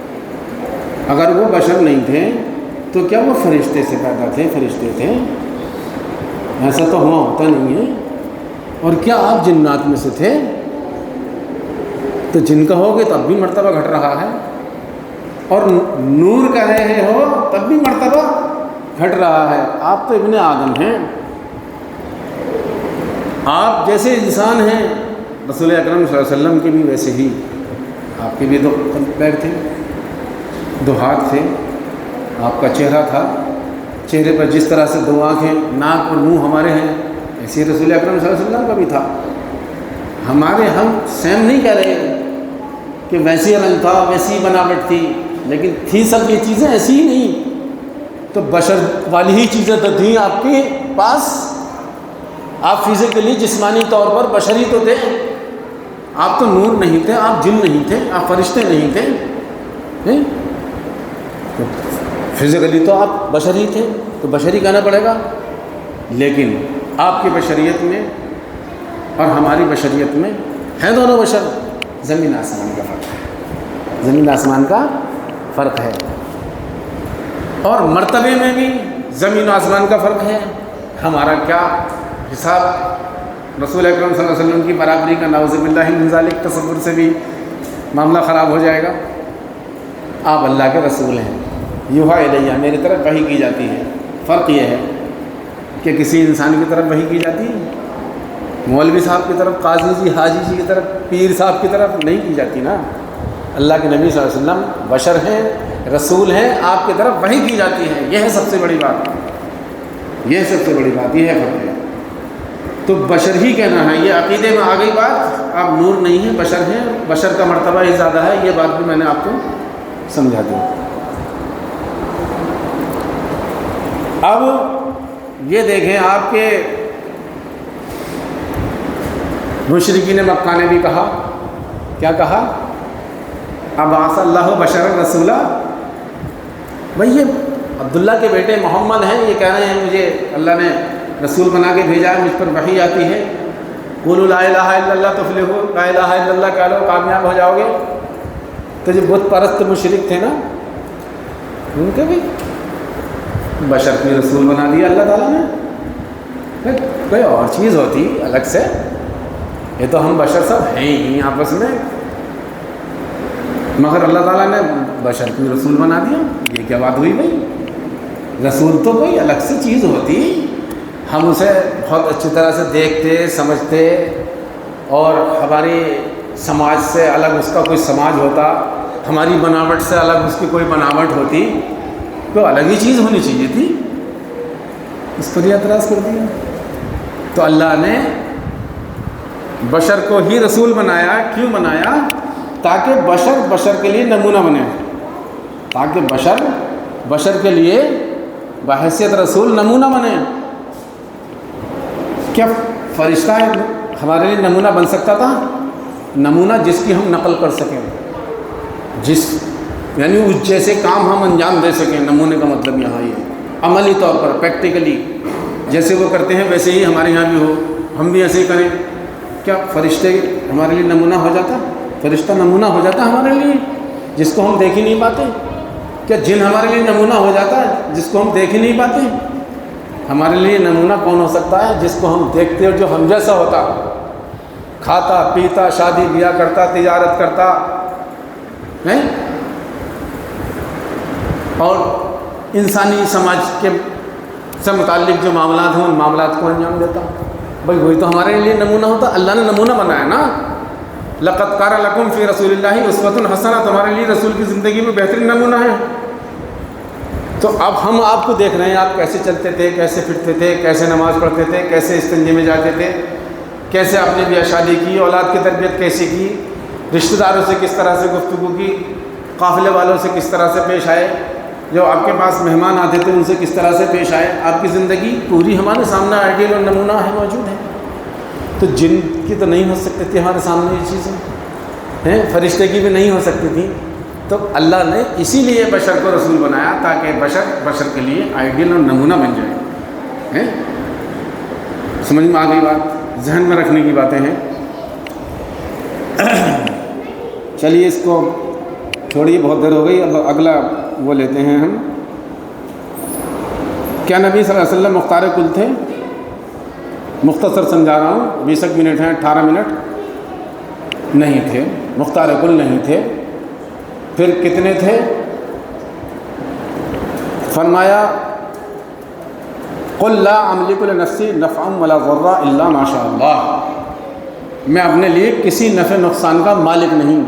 اگر وہ بشر نہیں تھے تو کیا وہ فرشتے سے پیدا تھے؟ فرشتے تھے، ایسا تو ہوا ہوتا نہیں ہے۔ اور کیا آپ جنات میں سے تھے؟ تو جن کا ہوگے تب بھی مرتبہ گھٹ رہا ہے، اور نور کہہ رہے ہو تب بھی مرتبہ گھٹ رہا ہے۔ آپ تو ابن آدم ہیں، آپ جیسے انسان ہیں، رسول اکرم صلی اللہ علیہ وسلم کے بھی ویسے ہی، آپ کے بھی دو پیر تھے، دو ہاتھ تھے، آپ کا چہرہ تھا، چہرے پر جس طرح سے دو آنکھیں، ناک اور منہ ہمارے ہیں، ایسے رسول اکرم صلی اللہ علیہ وسلم کا بھی تھا۔ ہم سیم نہیں کہہ رہے کہ ویسی رنگ تھا، ویسی بناوٹ تھی، لیکن تھی سب یہ چیزیں ایسی ہی نہیں۔ تو بشر والی ہی چیزیں تو تھیں آپ کے پاس، آپ فزیکلی جسمانی طور پر بشری تو تھے، آپ تو نور نہیں تھے، آپ جن نہیں تھے، آپ فرشتے نہیں تھے، فزیکلی تو آپ بشری تھے، تو بشری کہنا پڑے گا۔ لیکن آپ کی بشریت میں اور ہماری بشریت میں ہیں دونوں بشر، زمین آسمان کا فرق ہے، زمین آسمان کا فرق ہے، اور مرتبے میں بھی زمین و آسمان کا فرق ہے۔ ہمارا کیا حساب رسول اکرم صلی اللہ علیہ وسلم کی برابری کا نعوذ باللہ من ذالک تصور سے بھی معاملہ خراب ہو جائے گا۔ آپ اللہ کے رسول ہیں، یوحی الیہ، میری طرف وحی کی جاتی ہے۔ فرق یہ ہے کہ کسی انسان کی طرف وحی کی جاتی ہے، مولوی صاحب کی طرف، قاضی جی، حاجی جی کی طرف، پیر صاحب کی طرف نہیں کی جاتی نا۔ اللہ کے نبی صلی اللہ علیہ وسلم بشر ہیں، رسول ہیں، آپ کی طرف وحی کی جاتی ہے، یہ ہے سب سے بڑی بات، یہ سب سے بڑی بات، یہ ہے فرق ہے۔ تو بشر ہی کہنا ہے، یہ عقیدے میں آ گئی بات، آپ نور نہیں ہیں، بشر ہیں، بشر کا مرتبہ ہی زیادہ ہے، یہ بات بھی میں نے آپ کو سمجھا دی۔ اب یہ دیکھیں، آپ کے مشرکین مکہ نے بھی کہا، کیا کہا؟ ابعث اللہ بشر رسولہ. بھائی یہ عبداللہ کے بیٹے محمد ہیں، یہ کہہ رہے ہیں مجھے اللہ نے رسول بنا کے بھیجا ہے، مجھ پر وحی آتی ہے. قولوا لا الہ الا اللہ تفلحوا، لا الہ الا اللہ کہہ لو کامیاب ہو جاؤ گے. تو جو بت پرست مشرک تھے نا، ان کے بھی بشر کی رسول بنا دیا اللہ تعالیٰ نے. کوئی اور چیز ہوتی الگ سے، یہ تو ہم بشر سب ہیں ہی آپس میں، مگر اللہ تعالیٰ نے بشر کی رسول بنا دیا. یہ کیا بات ہوئی بھائی؟ رسول تو کوئی الگ سے چیز ہوتی، ہم اسے بہت اچھی طرح سے دیکھتے سمجھتے، اور ہماری سماج سے الگ اس کا کوئی سماج ہوتا، ہماری بناوٹ سے الگ اس کی کوئی بناوٹ ہوتی، تو الگ ہی چیز ہونی چاہیے تھی. اس پر یہ اعتراض کر دیا. تو اللہ نے بشر کو ہی رسول بنایا. کیوں بنایا؟ تاکہ بشر کے لیے نمونہ بنے، تاکہ بشر کے لیے بحیثیت رسول نمونہ بنے. کیا فرشتہ ہمارے لیے نمونہ بن سکتا تھا؟ نمونہ جس کی ہم نقل کر سکیں، یعنی اس جیسے کام ہم انجام دے سکیں. نمونے کا مطلب یہاں یہ عملی طور پر پریکٹیکلی جیسے وہ کرتے ہیں ویسے ہی ہمارے یہاں بھی ہو، ہم بھی ایسے ہی کریں. کیا فرشتے ہمارے لیے نمونہ ہو جاتا؟ فرشتہ نمونہ ہو جاتا ہمارے لیے جس کو ہم دیکھ ہی نہیں پاتے؟ کیا جن ہمارے لیے نمونہ ہو جاتا ہے جس کو ہم دیکھ ہی نہیں پاتے؟ ہمارے لیے نمونہ کون ہو سکتا ہے؟ جس کو ہم دیکھتے اور جو ہم جیسا ہوتا، کھاتا پیتا شادی بیاہ کرتا تجارت کرتا ہے، اور انسانی سماج کے سے متعلق جو معاملات ہیں ان معاملات کو انجام دیتا. بھائی وہی تو ہمارے لیے نمونہ ہوتا. اللہ نے نمونہ بنایا نا، لقد کان لکم فی رسول اللہ اسوۃ حسنہ، تمہارے لیے رسول کی زندگی میں بہترین نمونہ ہے. تو اب ہم آپ کو دیکھ رہے ہیں، آپ کیسے چلتے تھے، کیسے پھرتے تھے، کیسے نماز پڑھتے تھے، کیسے استنجے میں جاتے تھے، کیسے آپ نے بیاہ شادی کی، اولاد کی تربیت کیسے کی، رشتہ داروں سے کس طرح سے گفتگو کی، قافلے والوں سے کس طرح سے پیش آئے، جو آپ کے پاس مہمان آتے تھے ان سے کس طرح سے پیش آئے. آپ کی زندگی پوری ہمارے سامنے آئیڈیل اور نمونہ ہے، موجود ہے. تو جن کی تو نہیں ہو سکتی تھی ہمارے سامنے یہ چیزیں ہیں، فرشتے کی بھی نہیں ہو سکتی تھی. تو اللہ نے اسی لیے بشر کو رسول بنایا تاکہ بشر کے لیے آئیڈیل اور نمونہ بن جائے. سمجھ میں آ گئی بات؟ ذہن میں رکھنے کی باتیں ہیں. چلیے اس کو چھوڑیے، بہت دیر ہو گئی. اب اگلا وہ لیتے ہیں ہم. کیا نبی صلی اللہ علیہ وسلم مختار کل تھے؟ مختصر سمجھا رہا ہوں، 20 منٹ ہیں، 18 منٹ. نہیں تھے، مختار کل نہیں تھے. پھر کتنے تھے؟ فرمایا قل لا املک لنفسی نفعا ولا ضرا الا ما شاء اللہ، میں اپنے لیے کسی نفع نقصان کا مالک نہیں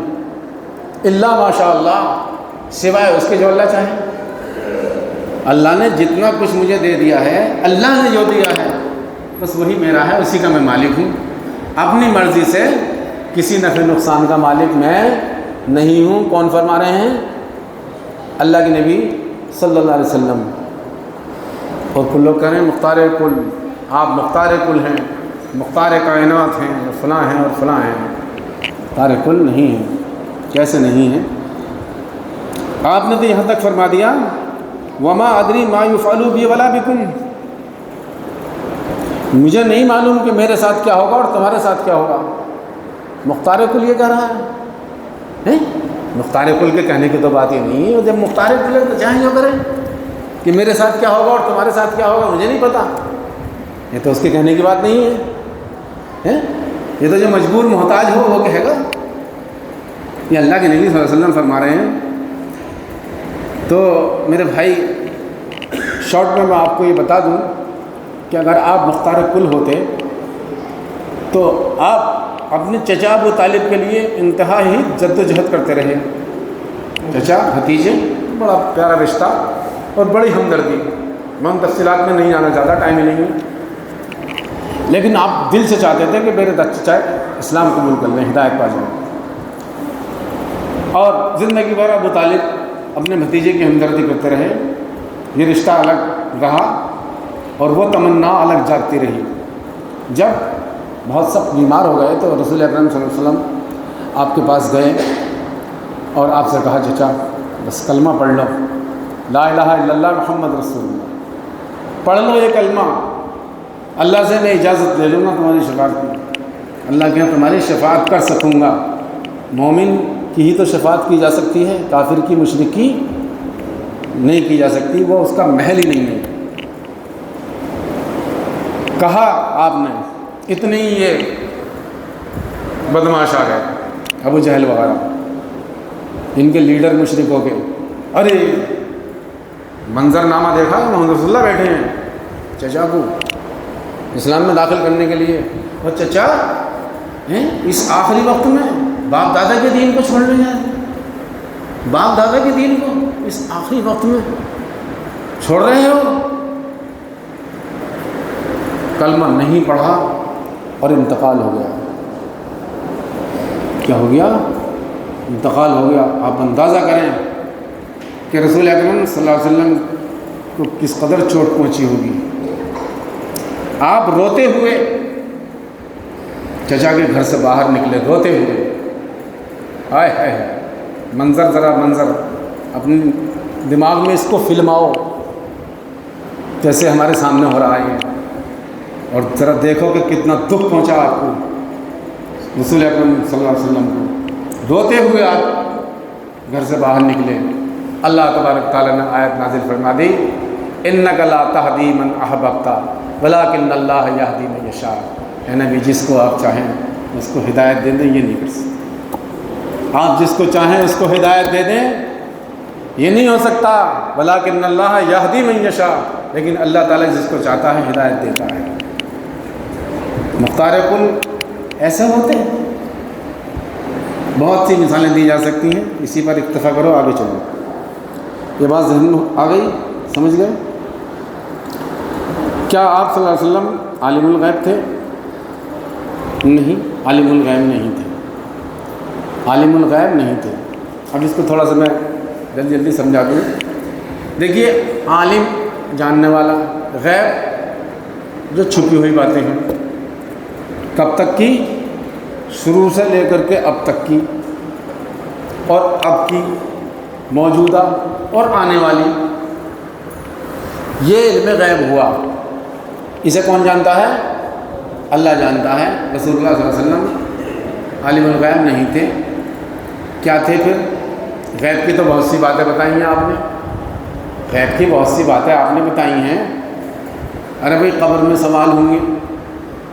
الا ما شاء اللہ، سوائے اس کے جو اللہ چاہے. اللہ نے جتنا کچھ مجھے دے دیا ہے، اللہ نے جو دیا ہے بس وہی میرا ہے، اسی کا میں مالک ہوں. اپنی مرضی سے کسی نفع نقصان کا مالک میں نہیں ہوں. کون فرما رہے ہیں؟ اللہ کے نبی صلی اللہ علیہ وسلم. اور کل لوگ کہہ رہے ہیں مختار کل، آپ مختار کل ہیں، مختار کائنات ہیں، اور فلاں ہیں اور فلاں ہیں. مختار کل نہیں ہیں. کیسے نہیں ہیں؟ آپ نے تو یہاں تک فرما دیا وما ادری ما یفعل بی ولا بکم، مجھے نہیں معلوم کہ میرے ساتھ کیا ہوگا اور تمہارے ساتھ کیا ہوگا. مختار کل یہ کہہ رہا ہے. مختار کل کے کہنے کی تو بات ہی نہیں ہے. جب مختار کل ہے تو چاہیں جو کریں کہ میرے ساتھ کیا ہوگا اور تمہارے ساتھ کیا ہوگا مجھے نہیں پتا، یہ تو اس کے کہنے کی بات نہیں ہے. یہ تو جو مجبور محتاج ہو وہ کہے گا. یہ اللہ کے نبی صلی اللہ علیہ وسلم فرما رہے ہیں. تو میرے بھائی شارٹ میں آپ کو یہ بتا دوں کہ اگر آپ مختار کل ہوتے تو آپ اپنے چچا ابو طالب کے لیے انتہا ہی جد و جہد کرتے رہے. چچا بھتیجے، بڑا پیارا رشتہ اور بڑی ہمدردی. میں تفصیلات میں نہیں جانا چاہتا، ٹائم ہی نہیں ہے، لیکن آپ دل سے چاہتے تھے کہ میرے چچا اسلام قبول کر لیں، ہدایت پا جائیں. اور زندگی بھر ابو طالب اپنے بھتیجے کی ہمدردی کرتے رہے. یہ رشتہ الگ رہا اور وہ تمنا الگ جاگتی رہی. جب بہت سخت بیمار ہو گئے تو رسول اکرم صلی اللہ علیہ وسلم آپ کے پاس گئے اور آپ سے کہا چچا بس کلمہ پڑھ لو، لا الہ الا اللہ محمد رسول اللہ پڑھ لو، یہ کلمہ، اللہ سے میں اجازت لے لوں گا تمہاری شفاعت کی، اللہ کے یہاں تمہاری شفاعت کر سکوں گا۔ مومن کی ہی تو شفاعت کی جا سکتی ہے، کافر کی، مشرک کی نہیں کی جا سکتی، وہ اس کا محل ہی نہیں ہے۔ کہا آپ نے، اتنے ہی یہ بدماش آ گئے، ابو جہل وغیرہ، ان کے لیڈر مشرکوں کے، ارے منظر نامہ دیکھا محمد رسول اللہ بیٹھے ہیں چچا کو اسلام میں داخل کرنے کے لیے، اور چچا اس آخری وقت میں باپ دادا کے دین کو چھوڑنے جائیں، باپ دادا کے دین کو اس آخری وقت میں چھوڑ رہے ہو؟ کلمہ نہیں پڑھا اور انتقال ہو گیا۔ کیا ہو گیا؟ انتقال ہو گیا۔ آپ اندازہ کریں کہ رسول اکرم صلی اللہ علیہ وسلم کو کس قدر چوٹ پہنچی ہوگی۔ آپ روتے ہوئے چچا کے گھر سے باہر نکلے، روتے ہوئے، ہائے ہائے، منظر ذرا منظر اپنے دماغ میں اس کو فلماؤ جیسے ہمارے سامنے ہو رہا ہے، اور ذرا دیکھو کہ کتنا دکھ پہنچا آپ کو، رسول اکرم صلی اللہ علیہ وسلم کو۔ روتے ہوئے آپ گھر سے باہر نکلے، اللہ تبارک تعالیٰ نے آیت نازل فرما دی، انک لا تہدی من احببت ولکن اللہ یہدی من یشاء۔ اے نبی، جس کو آپ چاہیں اس کو ہدایت دے دیں، یہ نہیں کر سکتے۔ آپ جس کو چاہیں اس کو ہدایت دے دیں، یہ نہیں ہو سکتا۔ ولکن اللہ یہدی من یشاء، لیکن اللہ تعالیٰ جس کو چاہتا ہے ہدایت دیتا ہے۔ مختار کل ایسے ہوتے ہیں، بہت سی مثالیں دی جا سکتی ہیں، اسی پر اکتفا کرو، آگے چلو۔ یہ بات ذہن میں آ گئی، سمجھ گئے؟ کیا آپ صلی اللہ علیہ وسلم عالم الغیب تھے؟ نہیں، عالم الغیب نہیں تھے، عالم الغیب نہیں تھے۔ اب اس کو تھوڑا سا میں جلدی جلدی سمجھا دوں۔ دیکھیے، عالم جاننے والا، غیب جو چھپی ہوئی باتیں ہیں، کب تک کی؟ شروع سے لے کر کے اب تک کی، اور اب کی، موجودہ اور آنے والی، یہ علم غیب ہوا۔ اسے کون جانتا ہے؟ اللہ جانتا ہے۔ رسول اللہ صلی اللہ علیہ وسلم عالم الغیب نہیں تھے، کیا تھے پھر؟ غیب کی تو بہت سی باتیں بتائی ہیں آپ نے، غیب کی بہت سی باتیں آپ نے بتائی ہیں۔ ارے بھائی، قبر میں سوال ہوں گے،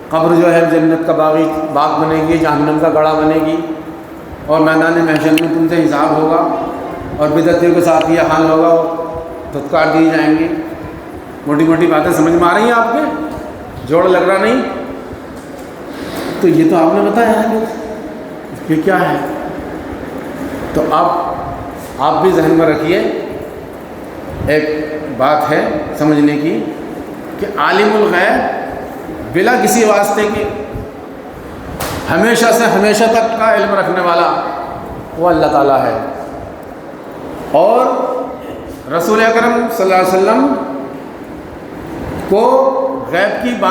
قبر جو ہے جنت کا باغ بنے گی، جہنم کا گڑھا بنے گی، اور میدان محشر میں تم سے حساب ہوگا، اور بدعتیوں کے ساتھ یہ حال ہوگا، دھتکار دی جائیں گی۔ موٹی موٹی باتیں سمجھ میں آ رہی ہیں آپ کے؟ جوڑ لگ رہا نہیں؟ تو یہ تو آپ نے بتایا ہے، یہ کیا ہے؟ تو آپ بھی ذہن میں رکھیے، ایک بات ہے سمجھنے کی کہ عالم الغیب بلا کسی واسطے کے ہمیشہ سے ہمیشہ تک کا علم رکھنے والا وہ اللہ تعالیٰ ہے، اور رسول اکرم صلی اللہ علیہ وسلم کو غیب کی بات